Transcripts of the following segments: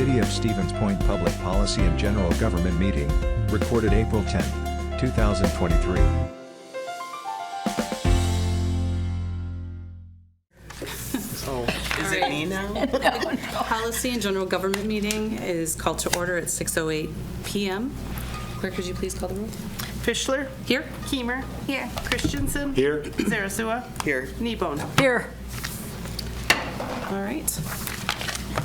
City of Stevens Point Public Policy and General Government Meeting, recorded April 10, 2023. Is it me now? Policy and General Government Meeting is called to order at 6:08 p.m. Clerk, could you please call the roll? Fischler? Here. Keemer? Here. Christensen? Here. Zarazua? Here. Kneebone? Here. All right.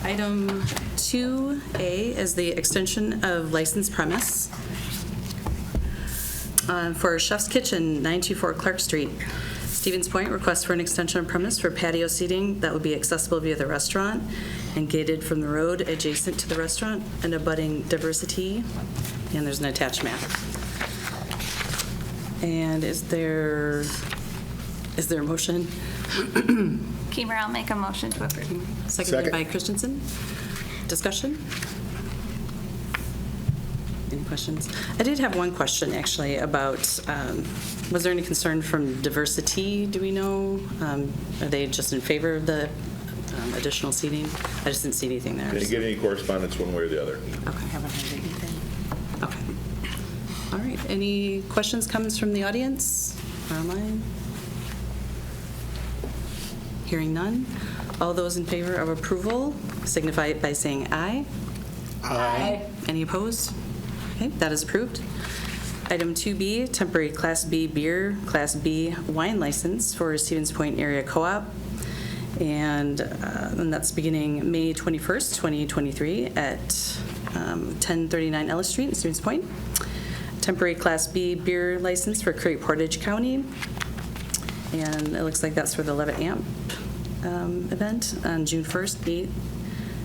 Item 2A is the extension of licensed premise for Chef's Kitchen, 924 Clark Street. Stevens Point requests for an extension of premise for patio seating that would be accessible via the restaurant and gated from the road adjacent to the restaurant and abutting diversity. And there's an attached map. And is there a motion? Keemer, I'll make a motion to approve. Seconded by Christensen. Discussion? Any questions? I did have one question, actually, about, was there any concern from diversity, do we know? Are they just in favor of the additional seating? I just didn't see anything there. Did you get any correspondence one way or the other? Okay, haven't heard anything. Okay. All right, any questions, comments from the audience or online? Hearing none. All those in favor of approval signify it by saying aye. Aye. Any opposed? Okay, that is approved. Item 2B, temporary Class B beer, Class B wine license for Stevens Point Area Co-op. And that's beginning May 21st, 2023 at 1039 Ellis Street in Stevens Point. Temporary Class B beer license for Curry Portage County. And it looks like that's for the Levitt Amp event on June 1st, 8th,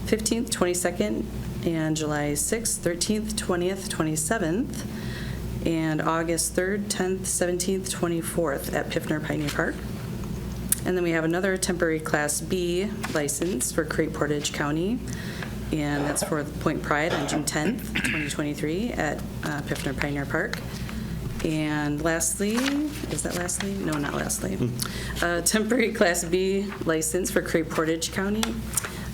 15th, 22nd, and July 6th, 13th, 20th, 27th, and August 3rd, 10th, 17th, 24th at Piffner Pioneer Park. And then we have another temporary Class B license for Curry Portage County, and that's for Point Pride on June 10th, 2023 at Piffner Pioneer Park. And lastly, is that lastly? No, not lastly. Temporary Class B license for Curry Portage County,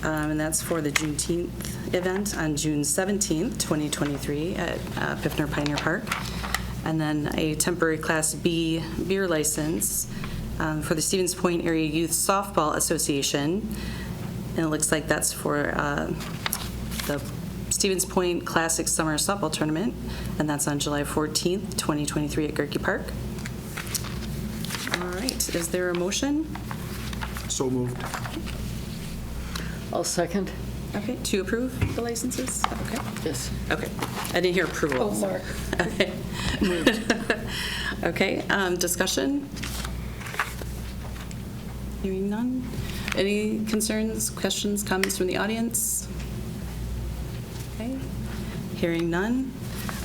and that's for the Juneteenth event on June 17th, 2023 at Piffner Pioneer Park. And then a temporary Class B beer license for the Stevens Point Area Youth Softball Association. And it looks like that's for the Stevens Point Classic Summer Softball Tournament, and that's on July 14th, 2023 at Gerke Park. All right, is there a motion? So moved. I'll second. Okay, to approve the licenses? Okay. Yes. Okay, I didn't hear approval. Oh, Mark. Okay. Okay, discussion? Hearing none. Any concerns, questions, comments from the audience? Okay, hearing none.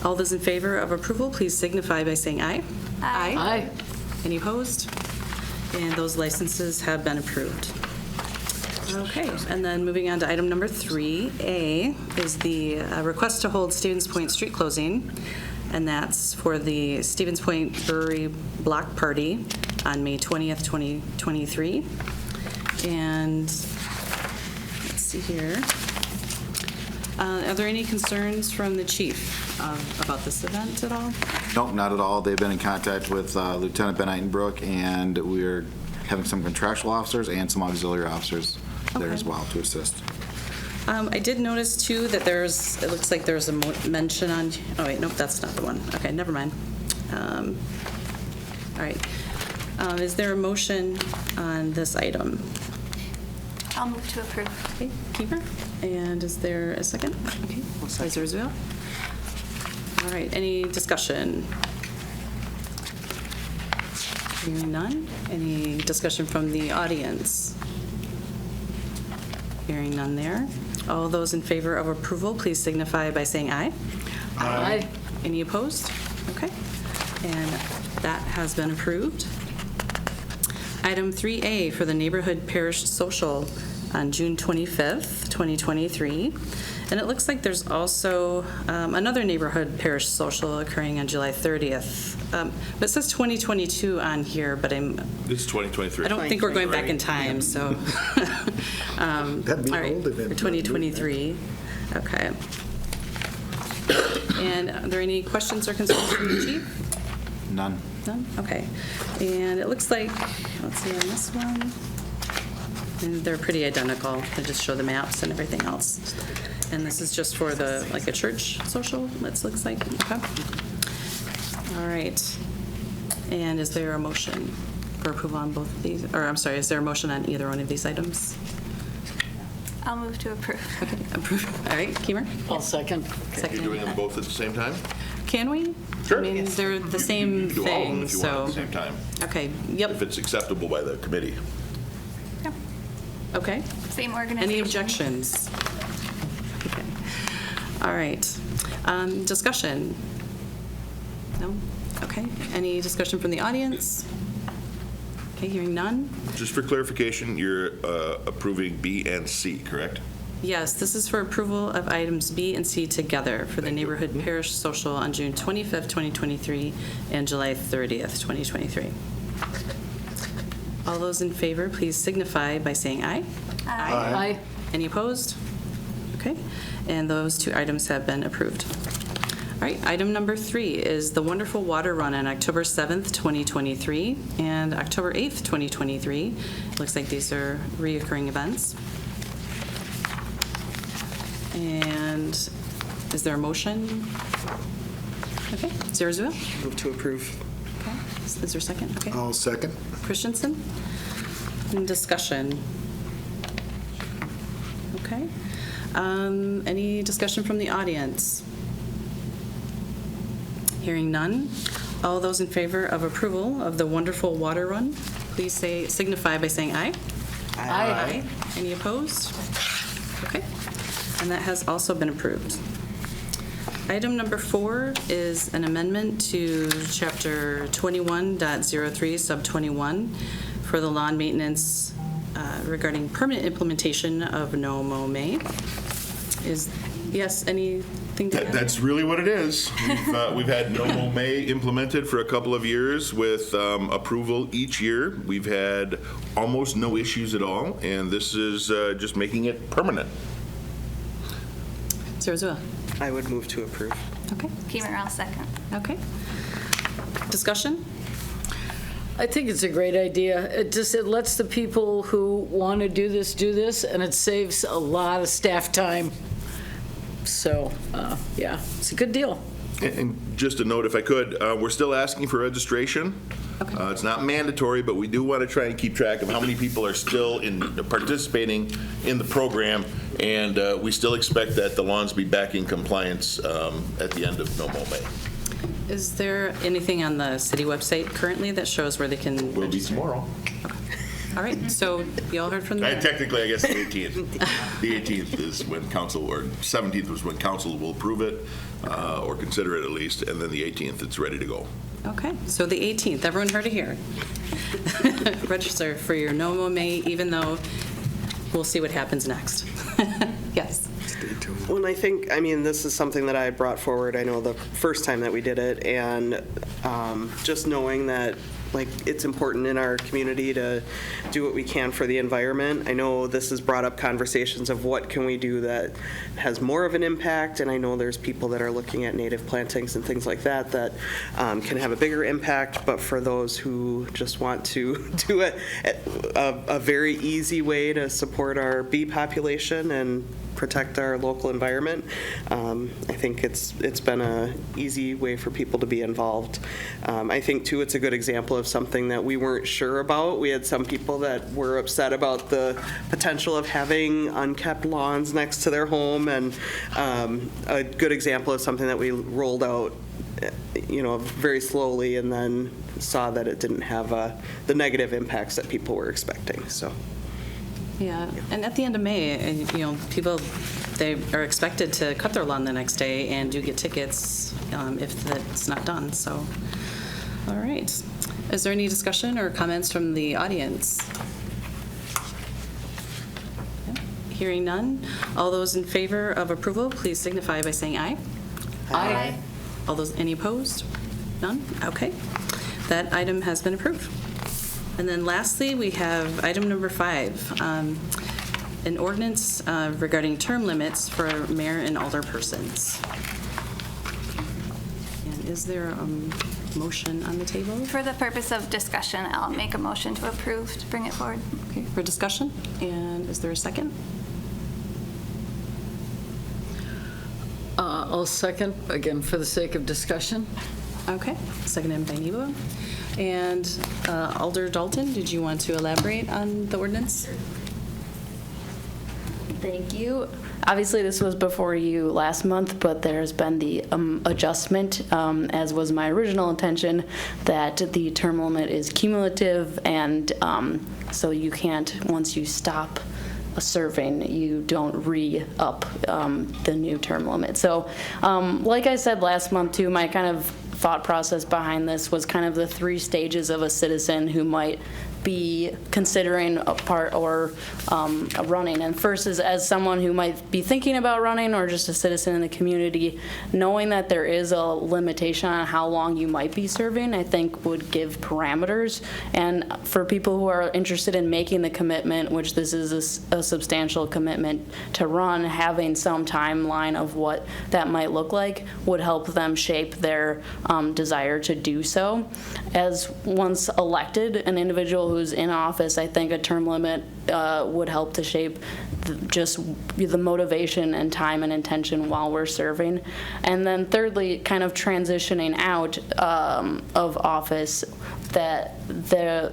All those in favor of approval, please signify by saying aye. Aye. Aye. Any opposed? And those licenses have been approved. Okay, and then moving on to item number 3A is the request to hold Stevens Point street closing, and that's for the Stevens Point Brewery Block Party on May 20th, 2023. And let's see here. Are there any concerns from the chief about this event at all? Nope, not at all. They've been in contact with Lieutenant Ben Eitenbrook, and we're having some contractual officers and some auxiliary officers there Okay. as well to assist. I did notice too that it looks like there's a mention on, oh wait, nope, that's not the one. Okay, never mind. All right. Is there a motion on this item? I'll move to approve. Okay, Keeper. And is there a second? Okay, Vice Roosevelt. All right, any discussion? Hearing none. Any discussion from the audience? Hearing none there. All those in favor of approval, please signify by saying aye. Aye. Any opposed? Okay. And that has been approved. Item 3A for the Neighborhood Parish Social on June 25th, 2023. And it looks like there's also another Neighborhood Parish Social occurring on July 30th. But it says 2022 on here, but It's 2023. I don't think we're going back in time, so. That'd be All right, old event. for 2023. Okay. And are there any questions or concerns from the chief? None. None? Okay. And it looks like, let's see on this one, and they're pretty identical. They just show the maps and everything else. And this is just for the, like a church social, it looks like. Okay. All right. And is there a motion for approval on both of these? Or I'm sorry, is there a motion on either one of these items? I'll move to approve. Okay, approved. All right, Keemer? I'll second. You're doing them both at the same time? Can we? Sure. I mean, they're the You same can do all of them thing, if you want at so. the same time, Okay, yep, if it's acceptable by the committee. Yep. okay. Same organization. Any objections? Okay. All right. Discussion? No? Okay. Any discussion from the audience? Okay, hearing none? Just for clarification, you're approving B and C, correct? Yes, this is for approval of items B and C together for the Neighborhood Parish Social on June 25th, 2023, and July 30th, 2023. All those in favor, please signify by saying aye. Aye. Any opposed? Okay, and those two items have been approved. All right, item number 3 is the Wonderful Water Run on October 7th, 2023, and October 8th, 2023. Looks like these are reoccurring events. And is there a motion? Okay, Zarazua? Move to approve. Okay, is there a second? Okay. I'll second. Christensen? Any discussion? Okay. Any discussion from the audience? Hearing none. All those in favor of approval of the Wonderful Water Run, please signify by saying aye. Aye. Any opposed? Okay. And that has also been approved. Item number 4 is an amendment to Chapter 21.03, Sub 21, for the lawn maintenance regarding permanent implementation of No Mow May. Yes, anything to add? That's really what it is. We've had No Mow May implemented for a couple of years with approval each year. We've had almost no issues at all, and this is just making it permanent. Zarazua? I would move to approve. Okay. Keemer, I'll second. Okay. Discussion? I think it's a great idea. It lets the people who want to do this, and it saves a lot of staff time. So, yeah, it's a good deal. And just a note, if I could, we're still asking for registration. Okay. It's not mandatory, but we do want to try and keep track of how many people are still participating in the program, and we still expect that the lawns be back in compliance at the end of No Mow May. Is there anything on the city website currently that shows where they can? Will be tomorrow. All right, so you all heard from the. Technically, I guess the 18th. The 18th is when council, or 17th was when council will approve it, or consider it at least, and then the 18th, it's ready to go. Okay, so the 18th, everyone heard it here. Register for your No Mow May, even though we'll see what happens next. Yes. Well, and I think, this is something that I brought forward, I know the first time that we did it, and just knowing that, it's important in our community to do what we can for the environment. I know this has brought up conversations of what can we do that has more of an impact, and I know there's people that are looking at native plantings and things like that can have a bigger impact, but for those who just want to do a very easy way to support our bee population and protect our local environment, I think it's been an easy way for people to be involved. I think, too, it's a good example of something that we weren't sure about. We had some people that were upset about the potential of having unkept lawns next to their home, and a good example of something that we rolled out very slowly, and then saw that it didn't have the negative impacts that people were expecting. So. Yeah, and at the end of May, people, they are expected to cut their lawn the next day and do get tickets if that's not done, so. All right. Is there any discussion or comments from the audience? Okay. Hearing none. All those in favor of approval, please signify by saying aye. Aye. All those, any opposed? None? Okay. That item has been approved. And then lastly, we have item number 5. an ordinance regarding term limits for mayor and alderpersons. And is there a motion on the table? For the purpose of discussion, I'll make a motion to approve to bring it forward. Okay, for discussion. And is there a second? I'll second, again, for the sake of discussion. Okay, seconded by Nebo. And Alder Dalton, did you want to elaborate on the ordinance? Thank you. Obviously, this was before you last month, but there's been the adjustment, as was my original intention, that the term limit is cumulative, and so you can't, once you stop serving, you don't re-up the new term limit. So like I said last month too, my kind of thought process behind this was kind of the 3 stages of a citizen who might be considering a part or running. And first is as someone who might be thinking about running or just a citizen in the community, knowing that there is a limitation on how long you might be serving, I think would give parameters. And for people who are interested in making the commitment, which this is a substantial commitment to run, having some timeline of what that might look like would help them shape their desire to do so. As once elected, an individual who's in office, I think a term limit would help to shape just the motivation and time and intention while we're serving. And then thirdly, kind of transitioning out of office, that the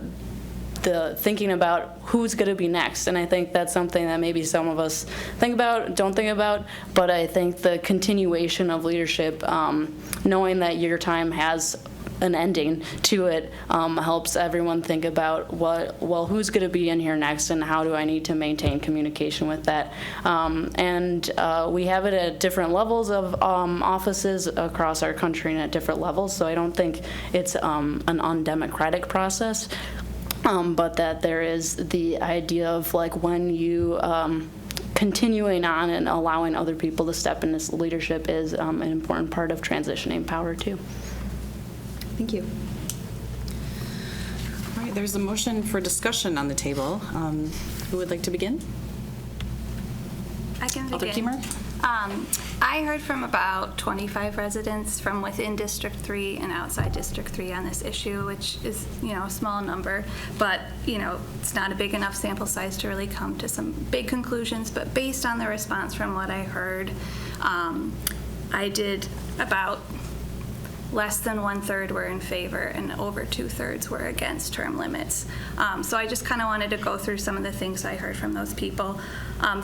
thinking about who's going to be next. And I think that's something that maybe some of us think about, don't think about, but I think the continuation of leadership, knowing that your time has an ending to it, helps everyone think about who's going to be in here next and how do I need to maintain communication with that. And we have it at different levels of offices across our country and at different levels, so I don't think it's an undemocratic process, but that there is the idea of like when you continuing on and allowing other people to step in this leadership is an important part of transitioning power too. Thank you. All right, there's a motion for discussion on the table. Who would like to begin? I can Alder begin. Kiemer? I heard from about 25 residents from within District 3 and outside District 3 on this issue, which is, a small number, but, it's not a big enough sample size to really come to some big conclusions. But based on the response from what I heard, I did about less than 1/3 were in favor and over 2/3 were against term limits. So I just kind of wanted to go through some of the things I heard from those people.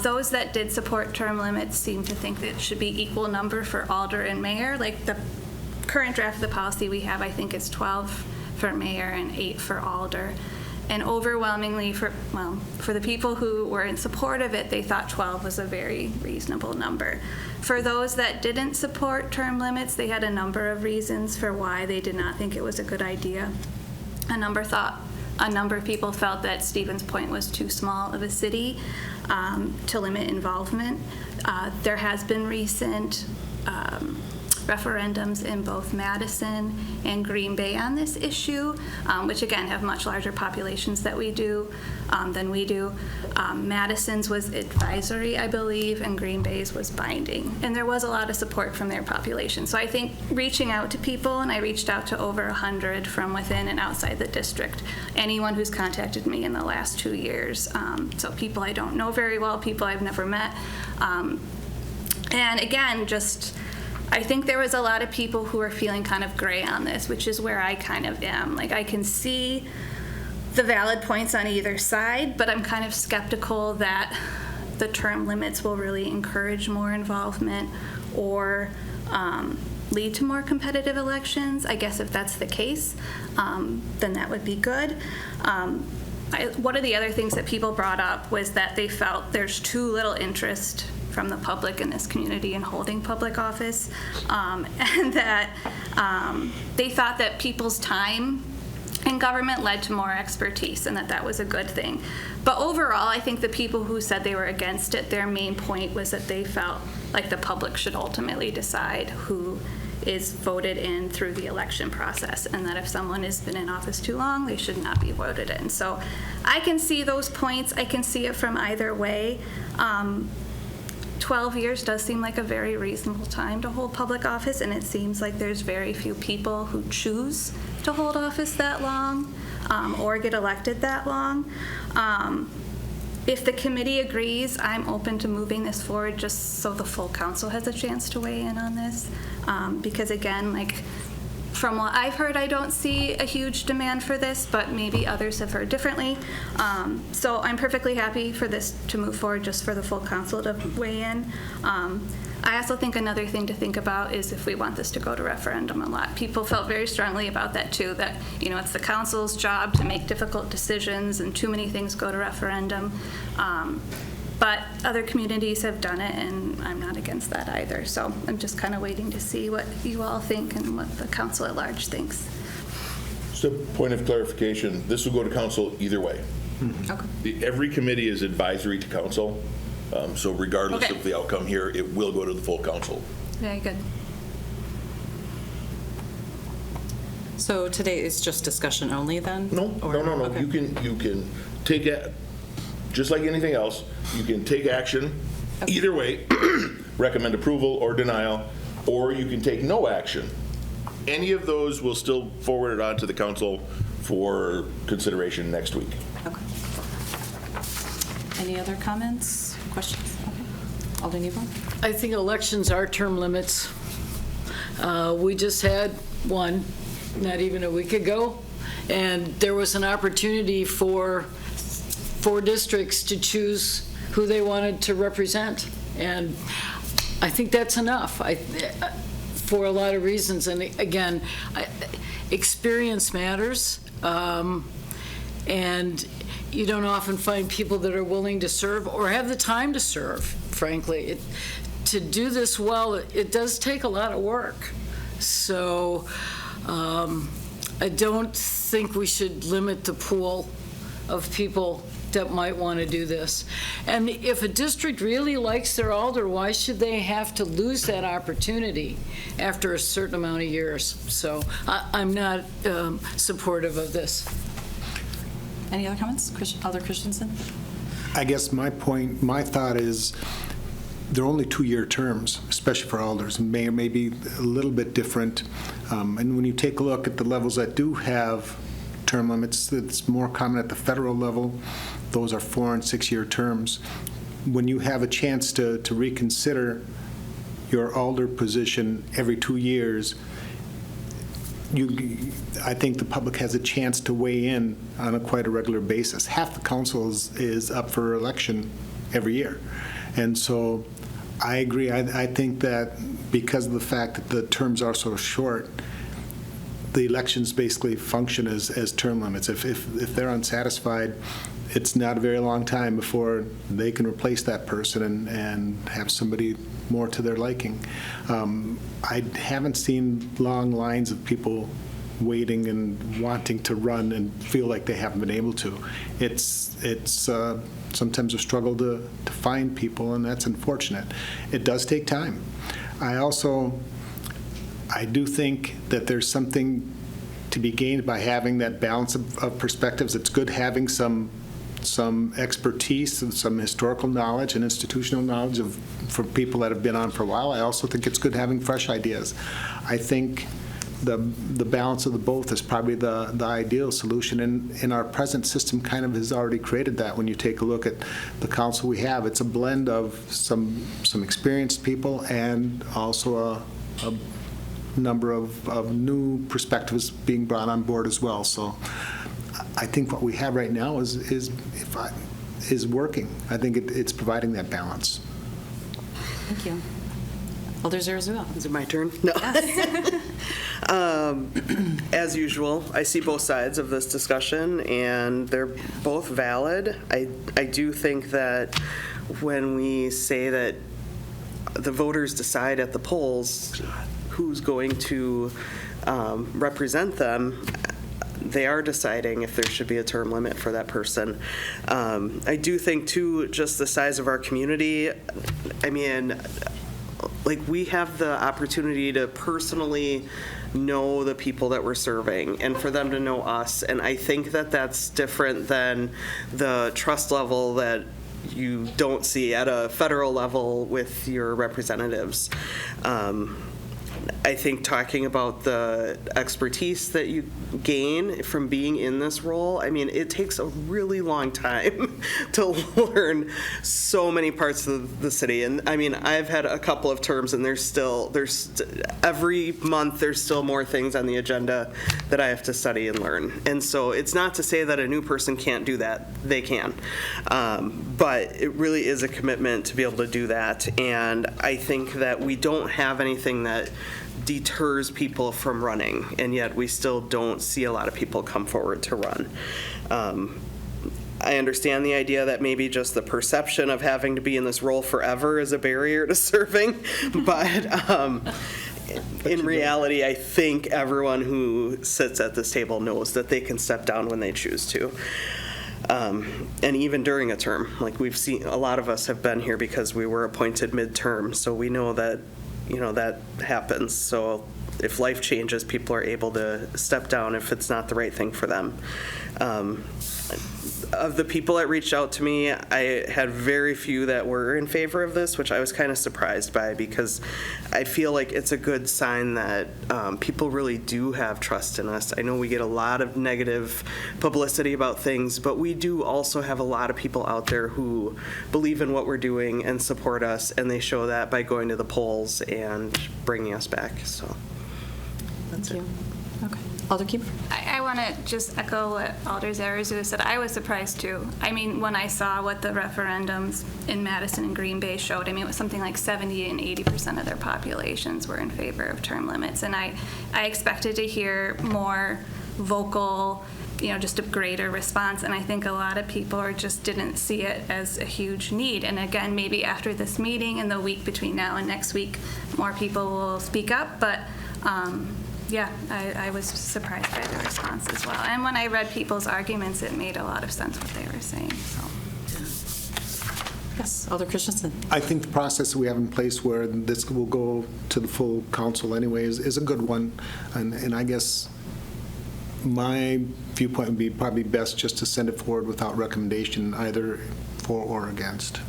Those that did support term limits seem to think that it should be equal number for alder and mayor. Like the current draft of the policy we have, I think it's 12 for mayor and 8 for alder. And overwhelmingly for the people who were in support of it, they thought 12 was a very reasonable number. For those that didn't support term limits, they had a number of reasons for why they did not think it was a good idea. A number of people felt that Stevens Point was too small of a city to limit involvement. There has been recent referendums in both Madison and Green Bay on this issue, which again have much larger populations than we do. Madison's was advisory, I believe, and Green Bay's was binding. And there was a lot of support from their population. So I think reaching out to people, and I reached out to over 100 from within and outside the district, anyone who's contacted me in the last 2 years. So people I don't know very well, people I've never met. And again, I think there was a lot of people who are feeling kind of gray on this, which is where I kind of am. Like, I can see the valid points on either side, but I'm kind of skeptical that the term limits will really encourage more involvement or lead to more competitive elections. I guess if that's the case, then that would be good. One of the other things that people brought up was that they felt there's too little interest from the public in this community in holding public office, and that they thought that people's time in government led to more expertise and that was a good thing. But overall, I think the people who said they were against it, their main point was that they felt like the public should ultimately decide who is voted in through the election process, and that if someone has been in office too long, they should not be voted in. So I can see those points. I can see it from either way. 12 years does seem like a very reasonable time to hold public office, and it seems like there's very few people who choose to hold office that long or get elected that long. If the committee agrees, I'm open to moving this forward just so the full council has a chance to weigh in on this. Because again, like, from what I've heard, I don't see a huge demand for this, but maybe others have heard differently. So I'm perfectly happy for this to move forward just for the full council to weigh in. I also think another thing to think about is if we want this to go to referendum. A lot of people felt very strongly about that too, that, you know, it's the council's job to make difficult decisions and too many things go to referendum. But other communities have done it, and I'm not against that either. So I'm just kind of waiting to see what you all think and what the council at large thinks. So, point of clarification, this will go to council either way. Okay. Every committee is advisory to council, so regardless Okay. of the outcome here, it will go to the full council. Very good. So today is just discussion only then? No. Okay. You can take it, just like anything else, you can take action either way, recommend approval or denial, or you can take no action. Any of those will still forward it on to the council for consideration next week. Okay. Any other comments, questions? Okay. Alderman Nebo? I think elections are term limits. We just had one, not even a week ago, and there was an opportunity for 4 districts to choose who they wanted to represent. And I think that's enough for a lot of reasons. And again, experience matters. And you don't often find people that are willing to serve or have the time to serve, frankly. To do this well, it does take a lot of work. So I don't think we should limit the pool of people that might want to do this. And if a district really likes their alder, why should they have to lose that opportunity after a certain amount of years? So I'm not supportive of this. Any other comments? Alder Christensen? I guess my thought is they're only 2-year terms, especially for alders, and may be a little bit different. And when you take a look at the levels that do have term limits, it's more common at the federal level. Those are 4- and 6-year terms. When you have a chance to reconsider your alder position every 2 years, I think the public has a chance to weigh in on quite a regular basis. Half the council is up for election every year. And so I agree. I think that because of the fact that the terms are so short, the elections basically function as term limits. If they're unsatisfied, it's not a very long time before they can replace that person and have somebody more to their liking. I haven't seen long lines of people waiting and wanting to run and feel like they haven't been able to. It's sometimes a struggle to find people, and that's unfortunate. It does take time. I do think that there's something to be gained by having that balance of perspectives. It's good having some expertise and some historical knowledge and institutional knowledge for people that have been on for a while. I also think it's good having fresh ideas. I think the balance of the both is probably the ideal solution, and our present system kind of has already created that. When you take a look at the council we have, it's a blend of some experienced people and also a number of new perspectives being brought on board as well. So I think what we have right now is working. I think it's providing that balance. Thank you. Alder Zarazua. Is it my turn? No. As usual, I see both sides of this discussion, and they're both valid. I do think that when we say that the voters decide at the polls who's going to represent them, they are deciding if there should be a term limit for that person. I do think, too, just the size of our community. I mean, like, we have the opportunity to personally know the people that we're serving and for them to know us. And I think that that's different than the trust level that you don't see at a federal level with your representatives. I think talking about the expertise that you gain from being in this role, I mean, it takes a really long time to learn so many parts of the city. And I mean, I've had a couple of terms, and there's every month there's still more things on the agenda that I have to study and learn. And so it's not to say that a new person can't do that. They can. But it really is a commitment to be able to do that. And I think that we don't have anything that deters people from running, and yet we still don't see a lot of people come forward to run. I understand the idea that maybe just the perception of having to be in this role forever is a barrier to serving, but in reality, I think everyone who sits at this table knows that they can step down when they choose to. And even during a term, like we've seen, a lot of us have been here because we were appointed midterm, so we know that, you know, that happens. So if life changes, people are able to step down if it's not the right thing for them. Of the people that reached out to me, I had very few that were in favor of this, which I was kind of surprised by, because I feel like it's a good sign that people really do have trust in us. I know we get a lot of negative publicity about things, but we do also have a lot of people out there who believe in what we're doing and support us, and they show that by going to the polls and bringing us back. So that's it. Okay. Alder Keeper? I want to just echo what Alder Zarazu said. I was surprised too. I mean, when I saw what the referendums in Madison and Green Bay showed, I mean, it was something like 70 and 80% of their populations were in favor of term limits. And I expected to hear more vocal, you know, just a greater response. And I think a lot of people just didn't see it as a huge need. And again, maybe after this meeting and the week between now and next week, more people will speak up. But yeah, I was surprised by the response as well. And when I read people's arguments, it made a lot of sense what they were saying. So. Yes, Alder Christensen. I think the process that we have in place where this will go to the full council anyway is a good one. And I guess my viewpoint would be probably best just to send it forward without recommendation, either for or against.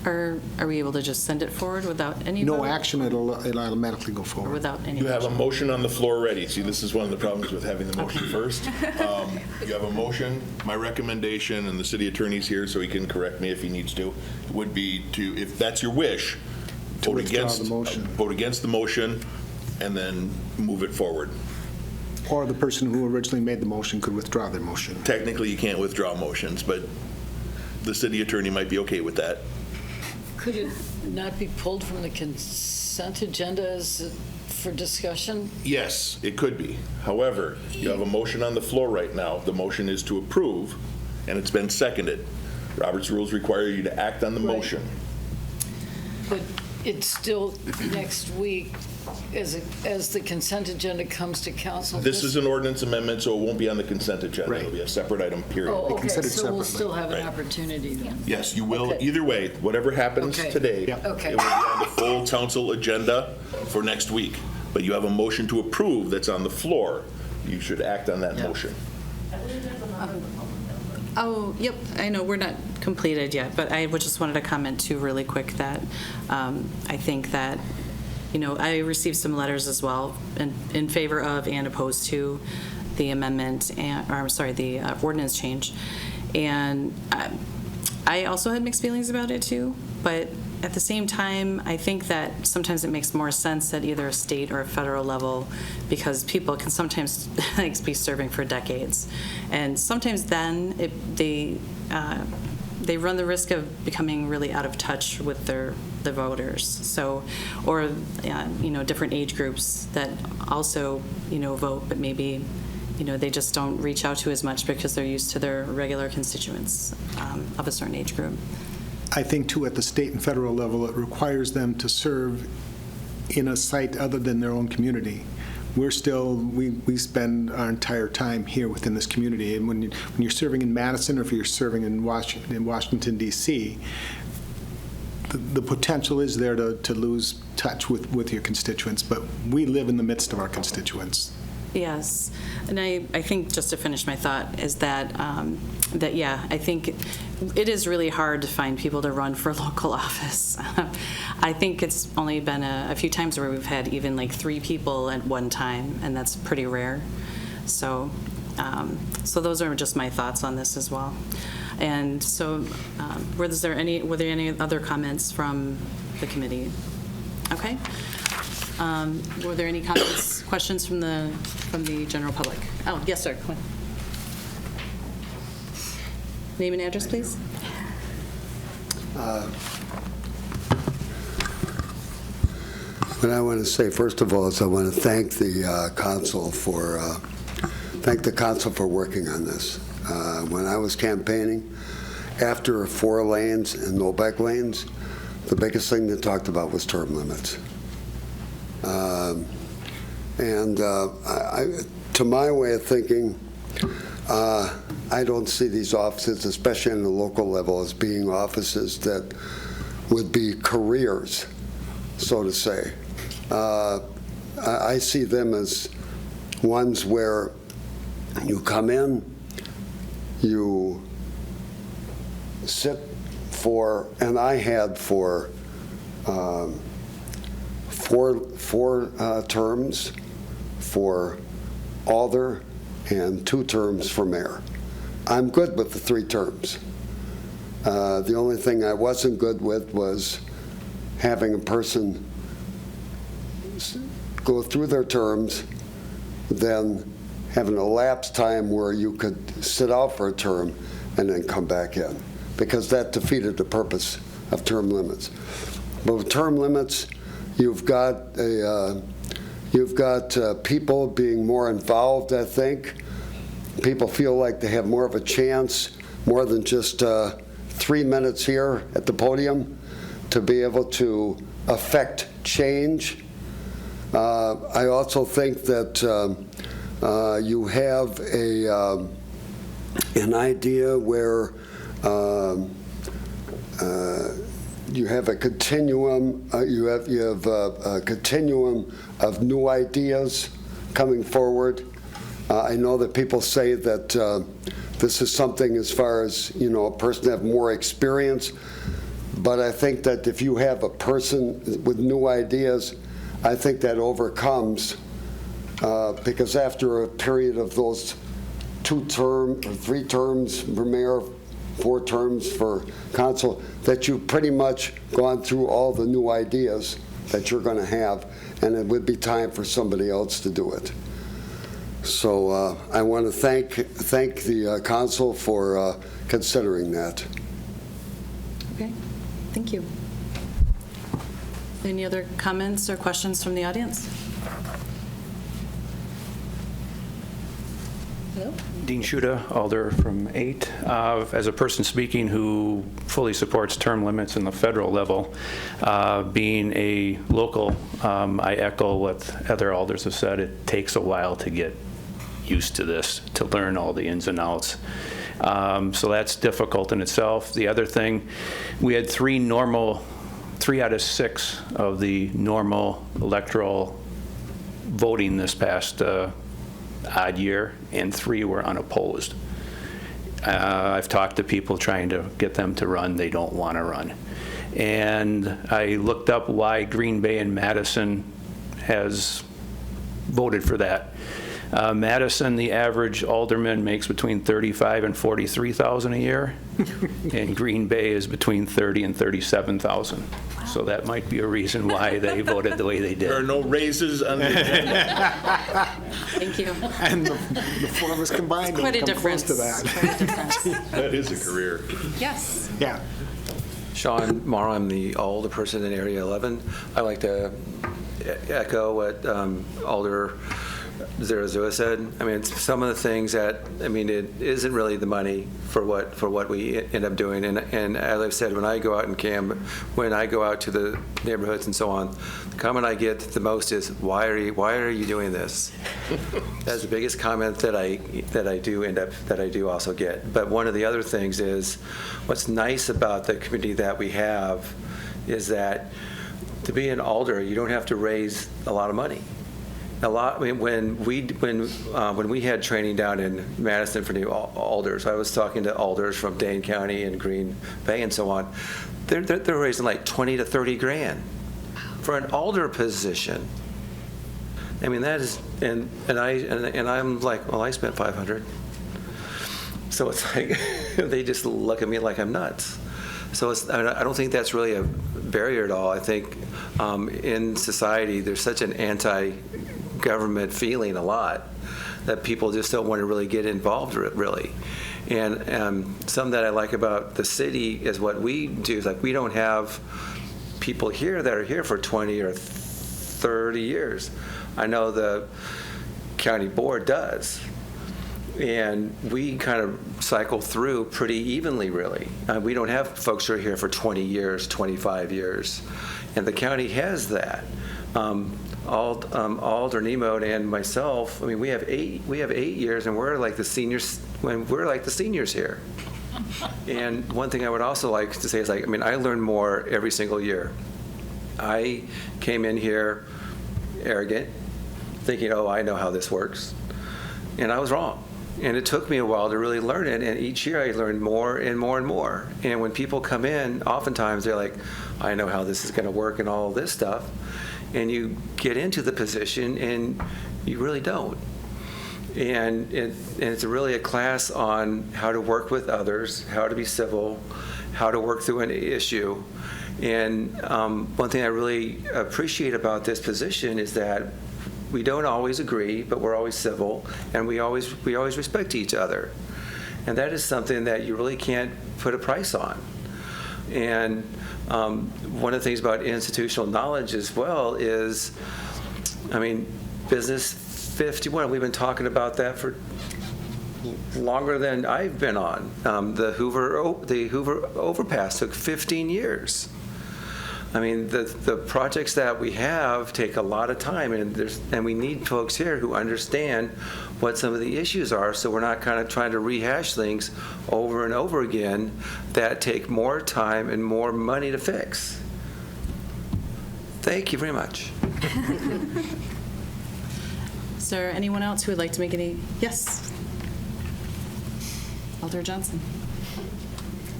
Or are we able to just send it forward without any No vote? action, it'll automatically go Or forward. without any You have a motion? motion on the floor ready. See, this is one of the problems with having the motion first. You have a motion. My recommendation, and the city attorney's here, so he can correct me if he needs to, would be to, if that's your wish, To vote withdraw against the motion. Vote against the motion, and then move it forward. Or the person who originally made the motion could withdraw their motion. Technically, you can't withdraw motions, but the city attorney might be okay with that. Could it not be pulled from the consent agenda for discussion? Yes, it could be. However, you have a motion on the floor right now. The motion is to approve, and it's been seconded. Robert's rules require you to act on the Right. motion. But it's still next week, as the consent agenda comes to council. This is an ordinance amendment, so it won't be on the consent agenda. Right. It'll be a separate item, period. Oh, okay, considered so we'll separately. still have an Right. opportunity then. Yes, you will. Okay. Either way, whatever happens Okay. today, Yeah. Okay. it will be on the full council agenda for next week. But you have a motion to approve that's on the floor. You should act on that Yeah. motion. Oh, yep, I know, we're not completed yet, but I just wanted to comment too really quick that I think that, you know, I received some letters as well in favor of and opposed to the amendment, or I'm sorry, the ordinance change. And I also had mixed feelings about it too, but at the same time, I think that sometimes it makes more sense at either a state or a federal level, because people can sometimes be serving for decades. And sometimes then they run the risk of becoming really out of touch with the voters. So, or, you know, different age groups that also, you know, vote, but maybe, you know, they just don't reach out to as much because they're used to their regular constituents of a certain age group. I think, too, at the state and federal level, it requires them to serve in a site other than their own community. We spend our entire time here within this community, and when you're serving in Madison or if you're serving in Washington, D.C., the potential is there to lose touch with your constituents, but we live in the midst of our constituents. Yes, and I think, just to finish my thought, is that, I think it is really hard to find people to run for local office. I think it's only been a few times where we've had even like 3 people at one time, and that's pretty rare. So those are just my thoughts on this as well. And so, were there any other comments from the committee? Okay. Were there any comments, questions from the general public? Oh, yes, sir. Come on. Name and address, please. What I want to say, first of all, is I want to thank the council for working on this. When I was campaigning, after 4 lanes and no back lanes, the biggest thing they talked about was term limits. To my way of thinking, I don't see these offices, especially on the local level, as being offices that would be careers, so to say. I see them as ones where you come in, you sit for, and I had for 4 terms for alder and 2 terms for mayor. I'm good with the 3 terms. The only thing I wasn't good with was having a person go through their terms, then having a lapse time where you could sit out for a term and then come back in, because that defeated the purpose of term limits. But with term limits, you've got people being more involved, I think. People feel like they have more of a chance, more than just 3 minutes here at the podium, to be able to affect change. I also think that you have an idea where you have a continuum. You have a continuum of new ideas coming forward. I know that people say that this is something as far as, a person have more experience, but I think that if you have a person with new ideas, I think that overcomes, because after a period of those 2 terms or 3 terms for mayor, 4 terms for council, that you've pretty much gone through all the new ideas that you're going to have, and it would be time for somebody else to do it. So I want to thank the council for considering that. Okay, thank you. Any other comments or questions from the audience? Hello? Dean Shuda, Alder from 8. As a person speaking who fully supports term limits in the federal level, being a local, I echo what other alders have said. It takes a while to get used to this, to learn all the ins and outs. So that's difficult in itself. The other thing, we had 3 out of 6 of the normal electoral voting this past odd year, and 3 were unopposed. I've talked to people trying to get them to run. They don't want to run. And I looked up why Green Bay and Madison has voted for that. Madison, the average alderman makes between $35,000 and $43,000 a year, and Green Bay is between $30,000 and $37,000. So that might be a reason why they voted the way they did. There are no raises on the agenda. Thank you. And the 4 of us combined Quite a don't come close difference. to that. Quite a difference. That is a career. Yes. Yeah. Sean Morrow, I'm the Alder person in Area 11. I like to echo what Alder Zarazua said. I mean, some of the things that, it isn't really the money for what we end up doing. And as I've said, when I go out to the neighborhoods and so on, the comment I get the most is, why are you doing this? That's the biggest comment that I do also get. But one of the other things is, what's nice about the community that we have is that to be an alder, you don't have to raise a lot of money. I mean, when we had training down in Madison for new alders, I was talking to alders from Dane County and Green Bay and so on. They're raising like 20 to 30 grand for an alder position. I mean, that is, and I'm like, well, I spent 500. So it's like they just look at me like I'm nuts. So I don't think that's really a barrier at all. I think in society there's such an anti-government feeling a lot that people just don't want to really get involved really. And something that I like about the city is what we do. Like, we don't have people here that are here for 20 or 30 years. I know the county board does. And we kind of cycle through pretty evenly, really. We don't have folks who are here for 20 years, 25 years. And the county has that. Alder Nemo and myself, I mean, we have 8 years, and we're like the seniors here. And one thing I would also like to say is, like, I mean, I learn more every single year. I came in here arrogant, thinking, oh, I know how this works. And I was wrong. And it took me a while to really learn it, and each year I learned more and more and more. And when people come in, oftentimes they're like, I know how this is going to work and all this stuff. And you get into the position and you really don't. And it's really a class on how to work with others, how to be civil, how to work through an issue. And one thing I really appreciate about this position is that we don't always agree, but we're always civil, and we always respect each other. And that is something that you really can't put a price on. And one of the things about institutional knowledge as well is, I mean, Business 51, we've been talking about that for longer than I've been on. The Hoover overpass took 15 years. I mean, the projects that we have take a lot of time, and we need folks here who understand what some of the issues are, so we're not kind of trying to rehash things over and over again that take more time and more money to fix. Thank you very much. Is there anyone else who would like to make any? Yes. Alder Johnson.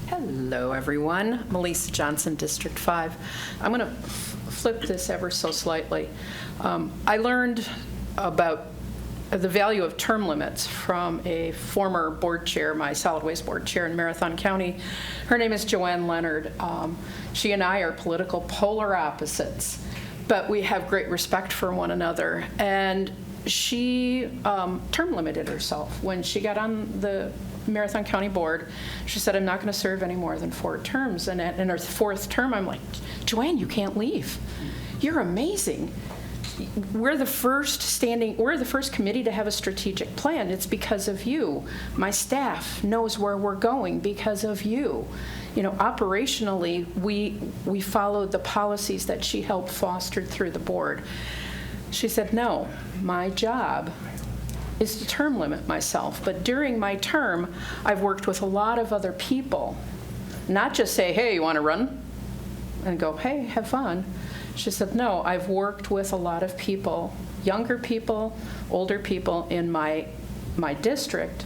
Hello, everyone. Melissa Johnson, District 5. I'm going to flip this ever so slightly. I learned about the value of term limits from a former board chair, my solid waste board chair in Marathon County. Her name is Joanne Leonard. She and I are political polar opposites, but we have great respect for one another. And she term limited herself when she got on the Marathon County Board. She said, I'm not going to serve any more than 4 terms. And in her 4th term, I'm like, Joanne, you can't leave. You're amazing. We're the first committee to have a strategic plan. It's because of you. My staff knows where we're going because of you. You know, operationally, we followed the policies that she helped foster through the board. She said, no, my job is to term limit myself. But during my term, I've worked with a lot of other people. Not just say, hey, you want to run? And go, hey, have fun. She said, no, I've worked with a lot of people, younger people, older people in my district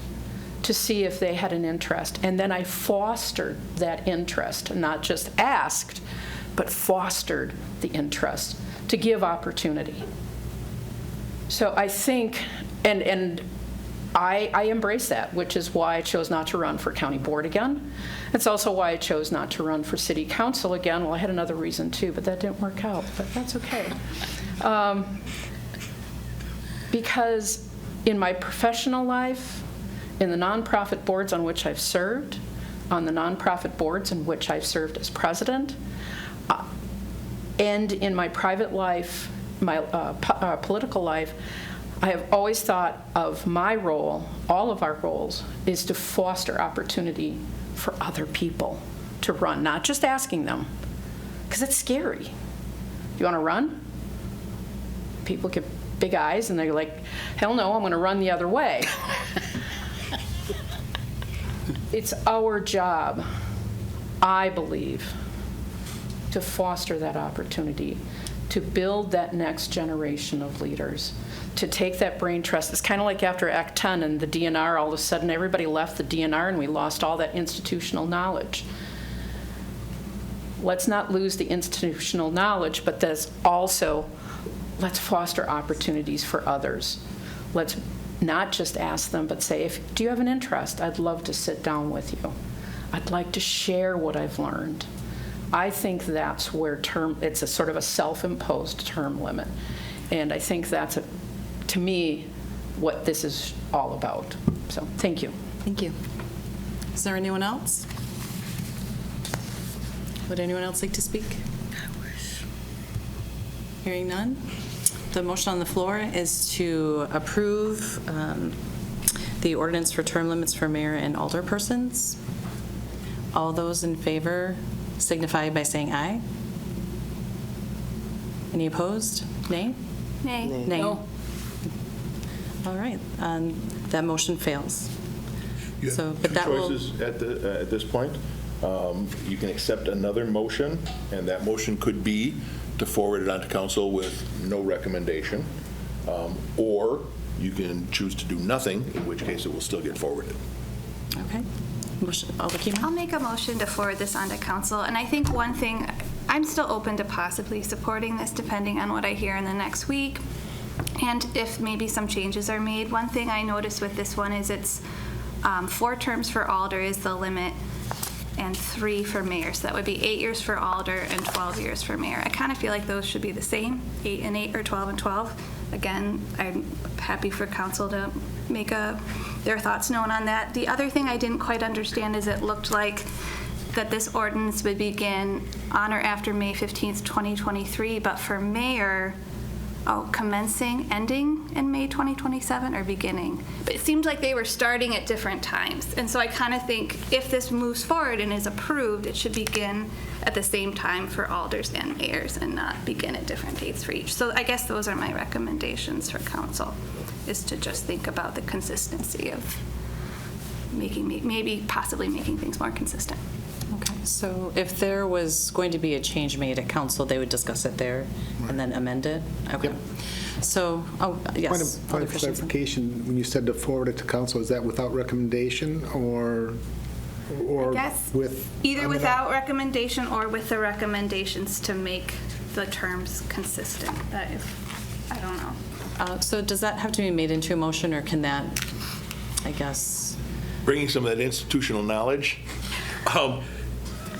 to see if they had an interest. And then I fostered that interest, not just asked, but fostered the interest to give opportunity. So I think, and I embrace that, which is why I chose not to run for county board again. It's also why I chose not to run for city council again. Well, I had another reason too, but that didn't work out, but that's okay. Because in my professional life, in the nonprofit boards on which I've served, on the nonprofit boards in which I've served as president, and in my private life, my political life, I have always thought of my role, all of our roles, is to foster opportunity for other people to run, not just asking them, because it's scary. You want to run? People get big eyes and they're like, hell no, I'm going to run the other way. It's our job, I believe, to foster that opportunity, to build that next generation of leaders, to take that brain trust. It's kind of like after Act 10 and the DNR, all of a sudden everybody left the DNR and we lost all that institutional knowledge. Let's not lose the institutional knowledge, but that's also, let's foster opportunities for others. Let's not just ask them, but say, do you have an interest? I'd love to sit down with you. I'd like to share what I've learned. I think that's where it's a sort of a self-imposed term limit. And I think that's, to me, what this is all about. So, thank you. Thank you. Is there anyone else? Would anyone else like to speak? Hearing none. The motion on the floor is to approve the ordinance for term limits for mayor and alderpersons. All those in favor signify by saying aye. Any opposed? Nay? Nay. Nay. No. All right. That motion fails. You have So, but two that will- choices at this point. You can accept another motion, and that motion could be to forward it on to council with no recommendation, or you can choose to do nothing, in which case it will still get forwarded. Okay. Motion, Alder Keyman? I'll make a motion to forward this on to council, and I think one thing, I'm still open to possibly supporting this depending on what I hear in the next week, and if maybe some changes are made. One thing I noticed with this one is it's 4 terms for alder is the limit, and 3 for mayor. So that would be 8 years for alder and 12 years for mayor. I kind of feel like those should be the same, 8 and 8 or 12 and 12. Again, I'm happy for council to make their thoughts known on that. The other thing I didn't quite understand is it looked like that this ordinance would begin on or after May 15th, 2023, but for mayor, commencing, ending in May 2027 or beginning. But it seemed like they were starting at different times. And so I kind of think if this moves forward and is approved, it should begin at the same time for alders and mayors and not begin at different dates for each. So I guess those are my recommendations for council, is to just think about the consistency of possibly making things more consistent. Okay, so if there was going to be a change made at council, they would discuss it there and then amend it? Okay. Yep. So, yes. Point Alder of Christensen. clarification, when you said to forward it to council, is that without recommendation or Yes, with? either without recommendation or with the recommendations to make the terms consistent. I don't know. So does that have to be made into a motion, or can that, I guess? Bringing some of that institutional knowledge,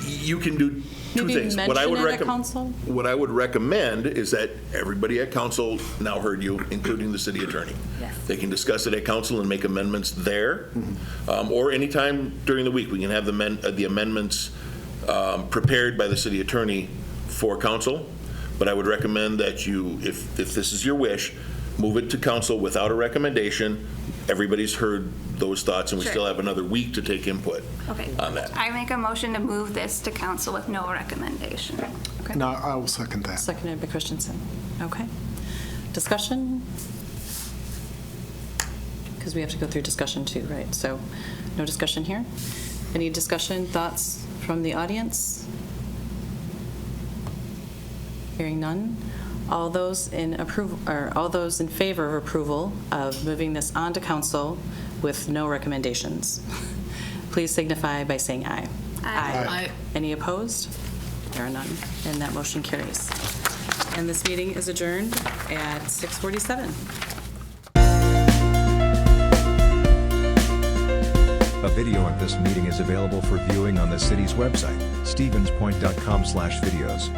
you can do two Maybe things. mention it at council? What I would recommend is that everybody at council now heard you, including the city attorney. Yes. They can discuss it at council and make amendments there, or anytime during the week. We can have the amendments prepared by the city attorney for council. But I would recommend that you, if this is your wish, move it to council without a recommendation. Everybody's heard those thoughts, and we Sure. still have another week to take input on that. I make a motion to move this to council with no recommendation. Okay. No, I will second that. Seconded by Christensen. Okay. Discussion? Because we have to go through discussion too, right? So no discussion here. Any discussion, thoughts from the audience? Hearing none. All those in favor of approval of moving this on to council with no recommendations, please signify by saying aye. Aye. Any opposed? There are none, and that motion carries. And this meeting is adjourned at 6:47. A video of this meeting is available for viewing on the city's website, stevenspoint.com/videos.